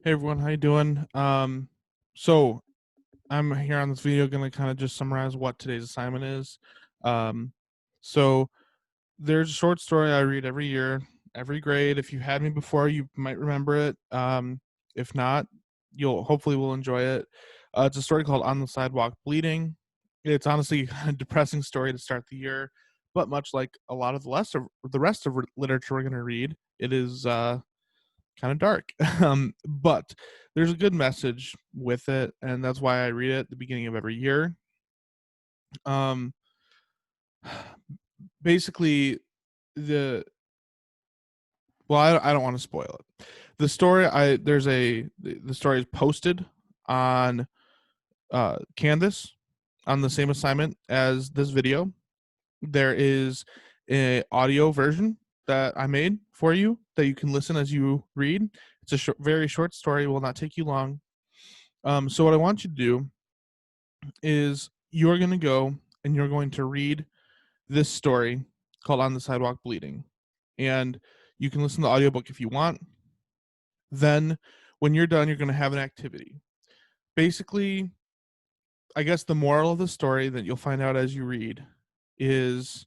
Hey everyone, how you doing? So I'm here on this video going to kind of just summarize what today's assignment is. Um, so there's a short story I read every year, every grade. If you had me before, you might remember it. If not, you'll hopefully will enjoy it. It's a story called "On the Sidewalk Bleeding." It's honestly a depressing story to start the year, but much like a lot of the rest of literature we're going to read, it is kind of dark. But there's a good message with it, and that's why I read it at the beginning of every year. Um, Basically, the I don't want to spoil it. The story I there's a the story is posted on Canvas on the same assignment as this video. There is a audio version that I made for you that you can listen as you read. It's a very short story, will not take you long. So what I want you to do is you're going to go and you're going to read this story called On the Sidewalk Bleeding. And you can listen to the audiobook if you want. Then when you're done, you're going to have an activity. Basically, I guess the moral of the story that you'll find out as you read is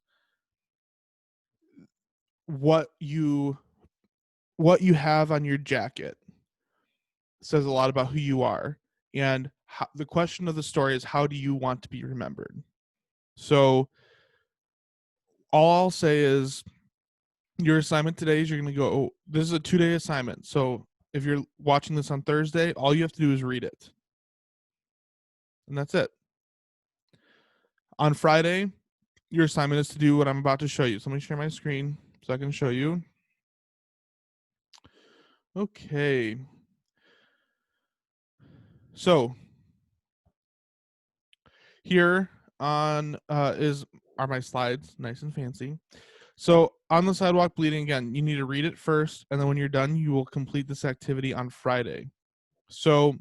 what you have on your jacket says a lot about who you are. And the question of the story is, how do you want to be remembered? So all I'll say is your assignment today is you're going to go, oh, this is a 2-day assignment. So if you're watching this on Thursday, all you have to do is read it. And that's it. On Friday, your assignment is to do what I'm about to show you. So let me share my screen so I can show you. Okay. So here on are my slides, nice and fancy. So on the sidewalk bleeding, again, you need to read it first, and then when you're done, you will complete this activity on Friday. So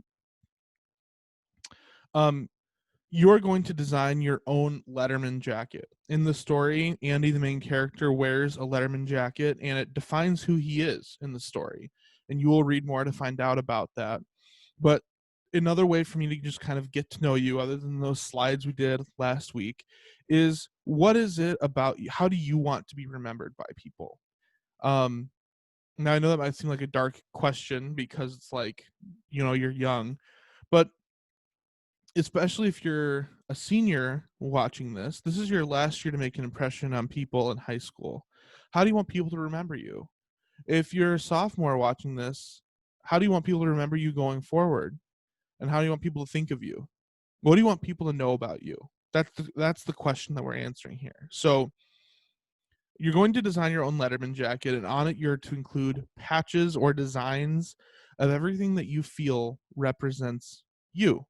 you're going to design your own Letterman jacket. In the story, Andy, the main character, wears a Letterman jacket, and it defines who he is in the story. And you will read more to find out about that. But another way for me to just kind of get to know you, other than those slides we did last week, is what is it about you? How do you want to be remembered by people? Now I know that might seem like a dark question because it's like, you're young, but especially if you're a senior watching this is your last year to make an impression on people in high school. How do you want people to remember you? If you're a sophomore watching this, how do you want people to remember you going forward? And how do you want people to think of you? What do you want people to know about you? That's the question that we're answering here. So you're going to design your own Letterman jacket, and on it you're to include patches or designs of everything that you feel represents you.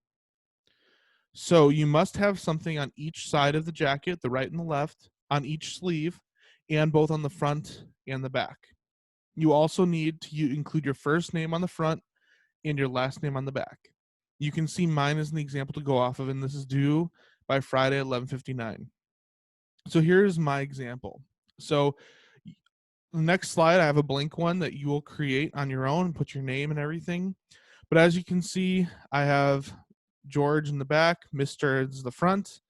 So you must have something on each side of the jacket, the right and the left, on each sleeve, and both on the front and the back. You also need to include your first name on the front and your last name on the back. You can see mine as an example to go off of, and this is due by Friday at 11:59. So here's my example. So the next slide, I have a blank one that you will create on your own and put your name and everything. But as you can see, I have George in the back, Mr. is the front.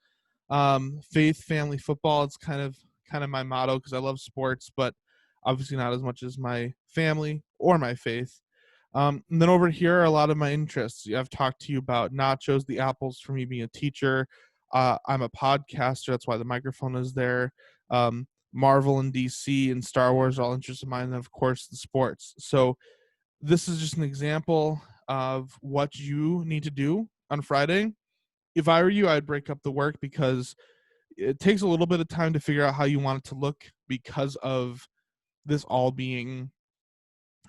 Faith, family, football. It's kind of my motto because I love sports, but obviously not as much as my family or my faith. And then over here are a lot of my interests. I've talked to you about nachos, the apples for me being a teacher. I'm a podcaster. That's why the microphone is there. Marvel and DC and Star Wars are all interests of mine. And of course, the sports. So this is just an example of what you need to do on Friday. If I were you, I'd break up the work because it takes a little bit of time to figure out how you want it to look because of this all being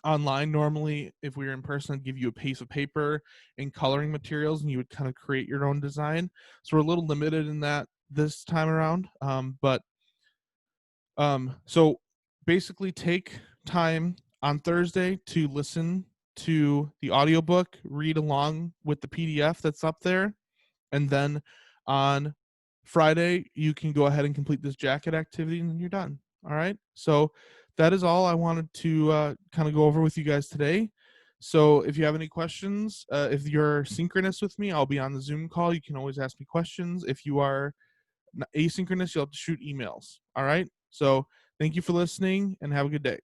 online. Normally, if we were in person, I'd give you a piece of paper and coloring materials and you would kind of create your own design. So we're a little limited in that this time around. So basically take time on Thursday to listen to the audiobook, read along with the PDF that's up there, and then on Friday you can go ahead and complete this jacket activity and then you're done. All right. So that is all I wanted to kind of go over with you guys today. So if you have any questions, if you're synchronous with me, I'll be on the Zoom call. You can always ask me questions. If you are asynchronous, you'll have to shoot emails. All right. So thank you for listening and have a good day.